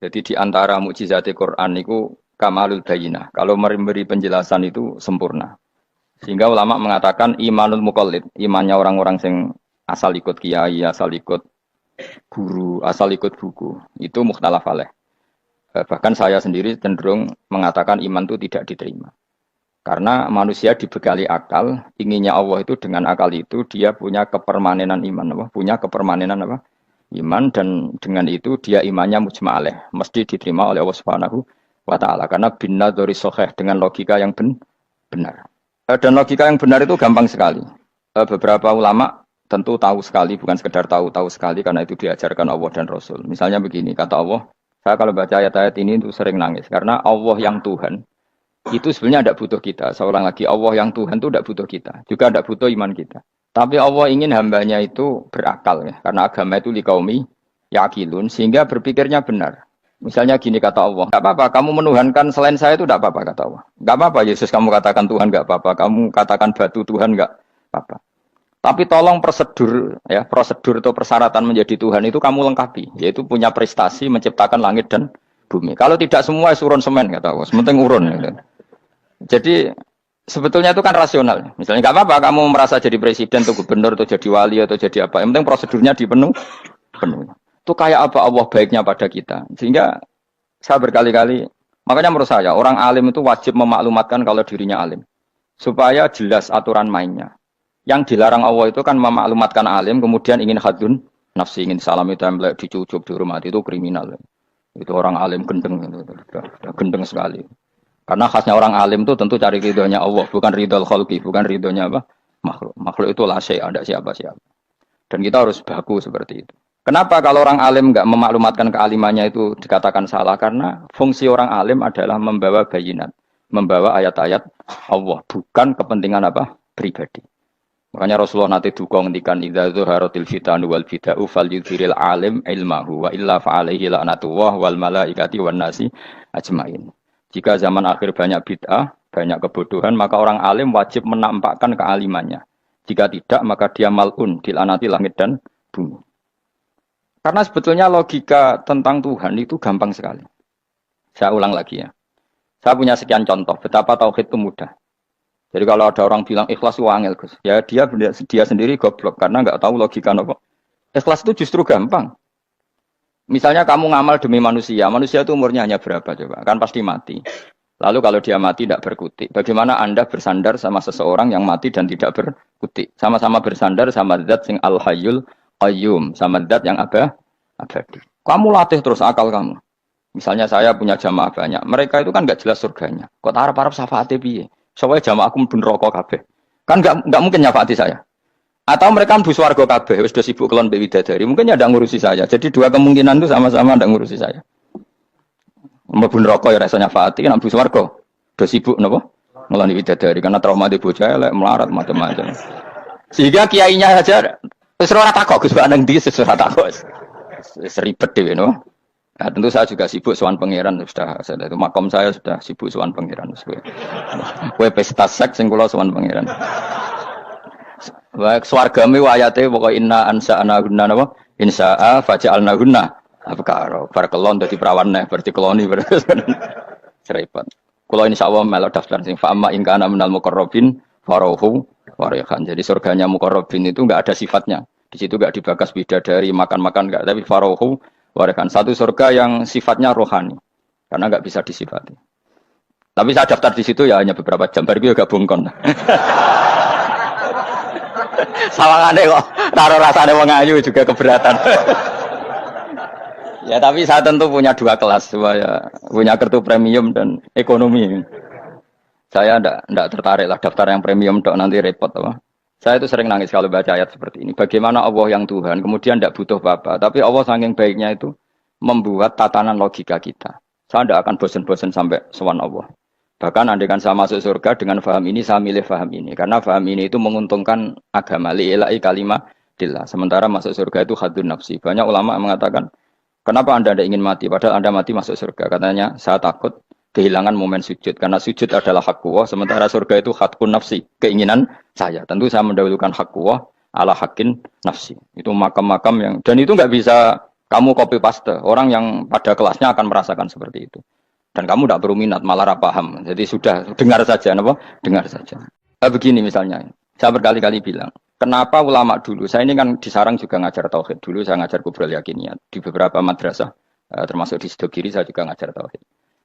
Jadi di antara mukjizat Quran itu kamalul bayinah. Kalau memberi penjelasan itu sempurna. Sehingga ulama mengatakan imanul muqallid, imannya orang-orang yang asal ikut kiai, asal ikut guru, asal ikut buku, itu mukhtalaf alaih. Bahkan saya sendiri cenderung mengatakan iman itu tidak diterima. Karena manusia dibekali akal, inginnya Allah itu dengan akal itu dia punya kepermanenan iman, apa? Punya kepermanenan apa? Iman dan dengan itu dia imannya mujma' alaih, mesti diterima oleh Allah Subhanahu wa taala karena binna dzori sahih dengan logika yang benar. Dan logika yang benar itu gampang sekali. Beberapa ulama tentu tahu sekali, bukan sekedar tahu sekali karena itu diajarkan Allah dan Rasul. Misalnya begini, kata Allah, saya kalau baca ayat-ayat ini itu sering nangis karena Allah yang Tuhan itu sebenarnya tidak butuh kita. Seorang lagi, Allah yang Tuhan itu tidak butuh kita, juga tidak butuh iman kita. Tapi Allah ingin hambanya itu berakal ya, karena agama itu liqaumi yaqilun sehingga berpikirnya benar. Misalnya gini kata Allah, nggak apa-apa, kamu menuhankan selain saya itu tidak apa-apa kata Allah. Nggak apa-apa Yesus kamu katakan Tuhan nggak apa-apa, kamu katakan batu Tuhan nggak apa-apa. Tapi tolong prosedur ya, prosedur atau persyaratan menjadi Tuhan itu kamu lengkapi, yaitu punya prestasi menciptakan langit dan bumi. Kalau tidak semua urun semen kata Allah, sementing urun. Gitu. Jadi sebetulnya itu kan rasional. Misalnya nggak apa-apa kamu merasa jadi presiden atau gubernur atau jadi wali atau jadi apa. Yang penting prosedurnya dipenuhi. Itu kayak apa Allah baiknya pada kita. Sehingga saya berkali-kali, makanya menurut saya orang alim itu wajib memaklumatkan kalau dirinya alim. Supaya jelas aturan mainnya. Yang dilarang Allah itu kan memaklumatkan alim kemudian ingin hadun nafsi, ingin salami template, dicucuk, dihormati itu kriminal. Itu orang alim gendeng, gendeng sekali. Karena khasnya orang alim itu tentu cari ridhonya Allah, bukan ridhol khalqi, bukan ridhonya apa? Makhluk. Makhluk itu la syai', ada siapa-siapa. Dan kita harus baku seperti itu. Kenapa kalau orang alim enggak memaklumatkan kealimannya itu dikatakan salah? Karena fungsi orang alim adalah membawa bayinat, membawa ayat-ayat Allah, bukan kepentingan apa? Pribadi. Makanya Rasulullah nanti duka ngendikan idza zuharatil fitanu wal bid'u falyudhiril alim ilmahu wa illa fa'alaihi la'natullah wal malaikati wan nasi ajmain. Jika zaman akhir banyak bid'ah, banyak kebodohan, maka orang alim wajib menampakkan kealimannya. Jika tidak, maka dia mal'un, dilaknati langit dan bumi. Karena sebetulnya logika tentang Tuhan itu gampang sekali. Saya ulang lagi ya. Saya punya sekian contoh, betapa tauhid itu mudah. Jadi kalau ada orang bilang ikhlas itu angel, Gus. Ya dia sendiri goblok, karena nggak tahu logika apa. Ikhlas itu justru gampang. Misalnya kamu ngamal demi manusia, manusia itu umurnya hanya berapa coba? Kan pasti mati. Lalu kalau dia mati tidak berkutik. Bagaimana Anda bersandar sama seseorang yang mati dan tidak berkutik? Sama-sama bersandar sama zat sing al-hayyul qayyum, sama zat yang abadi. Kamu latih terus akal kamu. Misalnya saya punya jamaah banyak. Mereka itu kan nggak jelas surganya. Kok harap-harap syafaate piye? Soalnya jamaah aku mlebu neraka kabeh. Kan nggak mungkin nyafaati saya. Atau mereka mlebu swarga kabeh, wis do sibuk kelon mbek widadari. Mungkin ya ndak ngurusi saya. Jadi dua kemungkinan itu sama-sama ndak ngurusi saya. Mlebu neraka ya rasanya nyafaati, nek mlebu swarga do sibuk napa? Ngeloni widadari karena trauma di bocah elek, melarat macam-macam. Sehingga kiainya saja wis ora takok Gus nang ndi wis ora takok. Wis ribet dhewe no. Nah, tentu saya juga sibuk sowan pangeran sudah itu makom saya sudah sibuk sowan pangeran. Kowe pesta seks sing kula sowan pangeran. Baik swargame ayate pokoke inna ansa'na gunna napa insa'a faja'alna gunna abkaro bar kelon dadi prawan neh berarti keloni serepot kula insyaallah melok daftar sing fa amma in kana minal muqarrabin farahu warihan jadi surganya muqarrabin itu enggak ada sifatnya di situ enggak dibakas bidadari makan-makan enggak tapi farahu warihan satu surga yang sifatnya rohani karena enggak bisa disifati tapi saya daftar di situ ya hanya beberapa jam baru juga gabung kon. Sawangane kok taruh rasane wong ayu juga keberatan. Ya tapi saya tentu punya dua kelas, punya kartu premium dan ekonomi. Saya enggak tertarik lah daftar yang premium dok nanti repot apa. Saya itu sering nangis kalau baca ayat seperti ini. Bagaimana Allah yang Tuhan kemudian enggak butuh apa-apa, tapi Allah saking baiknya itu membuat tatanan logika kita. Saya enggak akan bosan-bosan sampai sowan Allah. Bahkan andaikan saya masuk surga dengan faham ini, saya milih faham ini. Karena faham ini itu menguntungkan agama. Li'ilai kalimatillah. Sementara masuk surga itu hadun nafsi. Banyak ulama mengatakan, kenapa Anda tidak ingin mati? Padahal Anda mati masuk surga. Katanya, saya takut kehilangan momen sujud. Karena sujud adalah hak Allah. Sementara surga itu hakun nafsi. Keinginan saya. Tentu saya mendahulukan hak Allah ala hakin nafsi. Itu makam-makam yang... Dan itu nggak bisa Kamu copy paste, orang yang pada kelasnya akan merasakan seperti itu. Dan kamu tidak perlu minat, malah paham. Jadi sudah dengar saja, apa? Dengar saja. Begini misalnya, saya berkali-kali bilang, kenapa ulama dulu, saya ini kan di Sarang juga ngajar tauhid. Dulu saya ngajar kubrul yakiniyat di beberapa madrasah, termasuk di Sidogiri saya juga ngajar tauhid.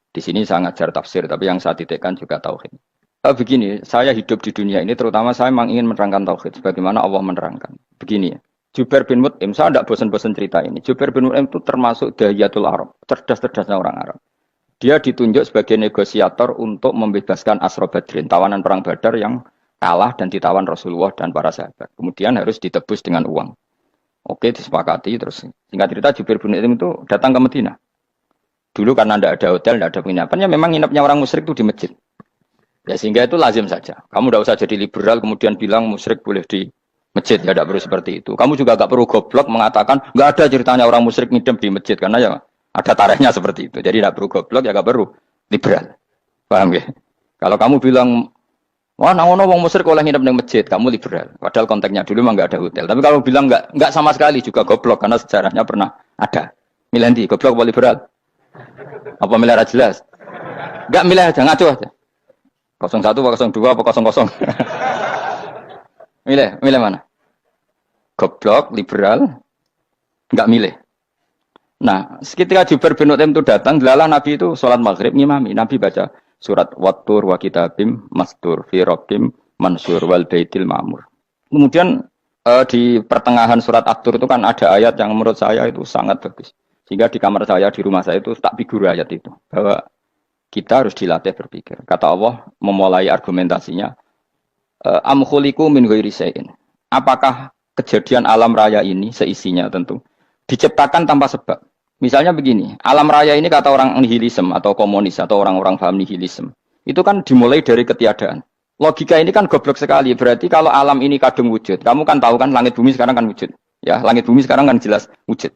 Di sini saya ngajar tafsir, tapi yang saya titikkan juga tauhid. Begini, saya hidup di dunia ini, terutama saya memang ingin menerangkan tauhid, sebagaimana Allah menerangkan. Begini ya, Jubair bin Mut'im, saya tidak bosan-bosan cerita ini. Jubair bin Mut'im itu termasuk dahiyatul Arab, cerdas-cerdasnya orang Arab. Dia ditunjuk sebagai negosiator untuk membebaskan Asra Badrin, tawanan perang Badar yang kalah dan ditawan Rasulullah dan para sahabat. Kemudian harus ditebus dengan uang. Oke, disepakati. Terus singkat cerita Jubair bin Mut'im itu datang ke Madinah. Dulu karena tidak ada hotel, tidak ada penginapan, ya memang nginapnya orang musyrik itu di masjid. Ya sehingga itu lazim saja. Kamu tidak usah jadi liberal kemudian bilang musyrik boleh di masjid, ya tidak perlu seperti itu. Kamu juga tidak perlu goblok mengatakan nggak ada ceritanya orang musyrik ngidam di masjid karena ya ada tarehnya seperti itu. Jadi tidak perlu goblok, ya tidak perlu liberal. Paham ya? Kalau kamu bilang, wah nangono wong musyrik oleh nginep di masjid, kamu liberal. Padahal konteksnya dulu memang nggak ada hotel. Tapi kalau bilang nggak sama sekali juga goblok karena sejarahnya pernah ada. Milih di goblok apa liberal? Apa milih jelas? Nggak milih aja, ngaco aja. 01 apa 02 apa 00. Milih mana? Goblok, liberal, nggak milih. Nah, ketika Jubair bin Mut'im itu datang, delalah Nabi itu sholat maghrib ngimami. Nabi baca surat Wattur wa kitabim mastur fi rabbim mansur wal baitil ma'mur. Kemudian di pertengahan surat At-Tur itu kan ada ayat yang menurut saya itu sangat bagus. Sehingga di kamar saya, di rumah saya itu tak figur ayat itu. Bahwa kita harus dilatih berpikir. Kata Allah memulai argumentasinya, am khuliqu min ghairi syai'in. Apakah kejadian alam raya ini seisinya tentu diciptakan tanpa sebab? Misalnya begini, alam raya ini kata orang nihilisme atau komunis atau orang-orang paham nihilisme, itu kan dimulai dari ketiadaan. Logika ini kan goblok sekali. Berarti kalau alam ini kadung wujud, kamu kan tahu kan langit bumi sekarang kan wujud. Ya, langit bumi sekarang kan jelas wujud.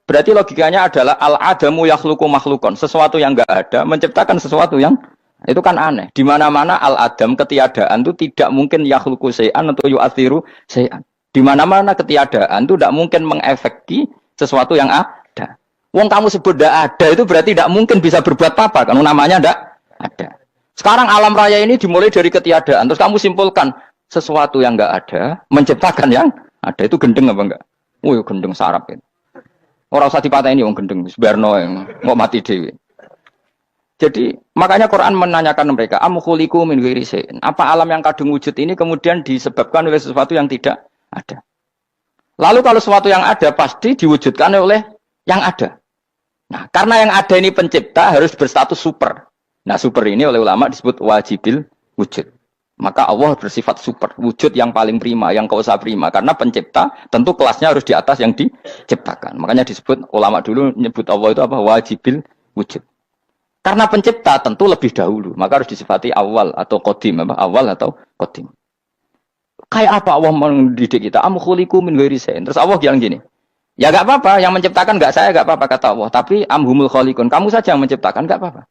Berarti logikanya adalah al-adamu yakhluqu makhlukon, sesuatu yang enggak ada menciptakan sesuatu yang itu kan aneh. Di mana-mana al-adam ketiadaan itu tidak mungkin yakhluqu syai'an atau yu'athiru syai'an. Di mana-mana ketiadaan itu tidak mungkin mengefeki sesuatu yang ada. Wong kamu sebut tidak ada itu berarti tidak mungkin bisa berbuat apa karena namanya tidak ada. Sekarang alam raya ini dimulai dari ketiadaan. Terus kamu simpulkan sesuatu yang enggak ada menciptakan yang ada, itu gendeng apa enggak? Oh, gendeng sarap itu. Orang usah dipatahin wong gendeng, sebarno yang mau mati dewi. Jadi makanya Quran menanyakan mereka, am khuliqu min ghairi syai'in. Apa alam yang kadung wujud ini kemudian disebabkan oleh sesuatu yang tidak ada? Lalu kalau sesuatu yang ada pasti diwujudkan oleh yang ada. Nah, karena yang ada ini pencipta harus berstatus super. Nah, super ini oleh ulama disebut wajibil wujud. Maka Allah bersifat super, wujud yang paling prima, yang kausa prima. Karena pencipta tentu kelasnya harus di atas yang diciptakan. Makanya disebut, ulama dulu menyebut Allah itu apa? Wajibil wujud. Karena pencipta tentu lebih dahulu. Maka harus disifati awal atau qadim. Awal atau qadim. Kayak apa Allah mendidik kita? Am khuliqu min ghairi syai'in. Terus Allah bilang gini, ya gak apa-apa, yang menciptakan gak saya, gak apa-apa kata Allah. Tapi amhumul khaliqun, kamu saja yang menciptakan, gak apa-apa.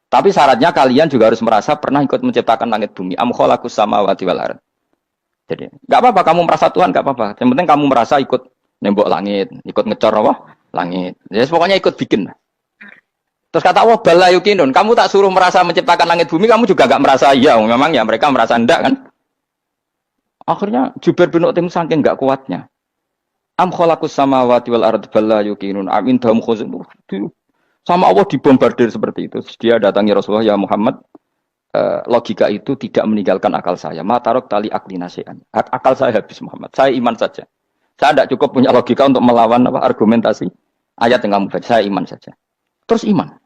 Tapi syaratnya kalian juga harus merasa pernah ikut menciptakan langit bumi. Am khalaqus samawati wal ardh. Jadi, enggak apa-apa kamu merasa Tuhan, enggak apa-apa. Yang penting kamu merasa ikut nembok langit, ikut ngecor apa? Langit. Ya pokoknya ikut bikin. Terus kata Allah, bala yukinun. Kamu tak suruh merasa menciptakan langit bumi, kamu juga enggak merasa iya. Memang ya mereka merasa enggak kan? Akhirnya Jubair bin Mut'im saking enggak kuatnya. Am khalaqus samawati wal ardh bala yukinun. Am indahum khuzun. Sama Allah dibombardir seperti itu. Dia datangi Rasulullah, ya Muhammad, logika itu tidak meninggalkan akal saya. Matarok tali akli nasihan. Akal saya habis Muhammad. Saya iman saja. Saya tidak cukup punya logika untuk melawan argumentasi ayat yang kamu baca. Saya iman saja. Terus iman.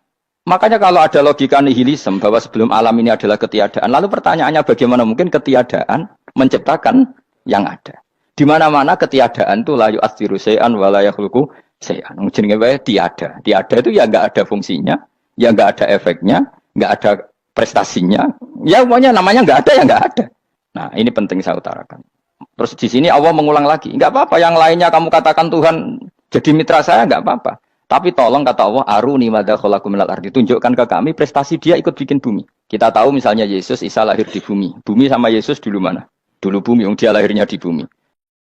Makanya kalau ada logika nihilisme bahwa sebelum alam ini adalah ketiadaan, lalu pertanyaannya bagaimana mungkin ketiadaan menciptakan yang ada? Di mana-mana ketiadaan itu la yu'atsiru syai'an wa la yakhluqu syai'an. Jenenge wae tiada. Tiada itu ya enggak ada fungsinya, ya enggak ada efeknya, enggak ada prestasinya. Ya pokoknya namanya enggak ada ya enggak ada. Nah, ini penting saya utarakan. Terus di sini Allah mengulang lagi, enggak apa-apa yang lainnya kamu katakan Tuhan jadi mitra saya enggak apa-apa. Tapi tolong kata Allah, aruni madza khalaqu minal ardi, tunjukkan ke kami prestasi dia ikut bikin bumi. Kita tahu misalnya Yesus Isa lahir di bumi. Bumi sama Yesus dulu mana? Dulu bumi, dia lahirnya di bumi.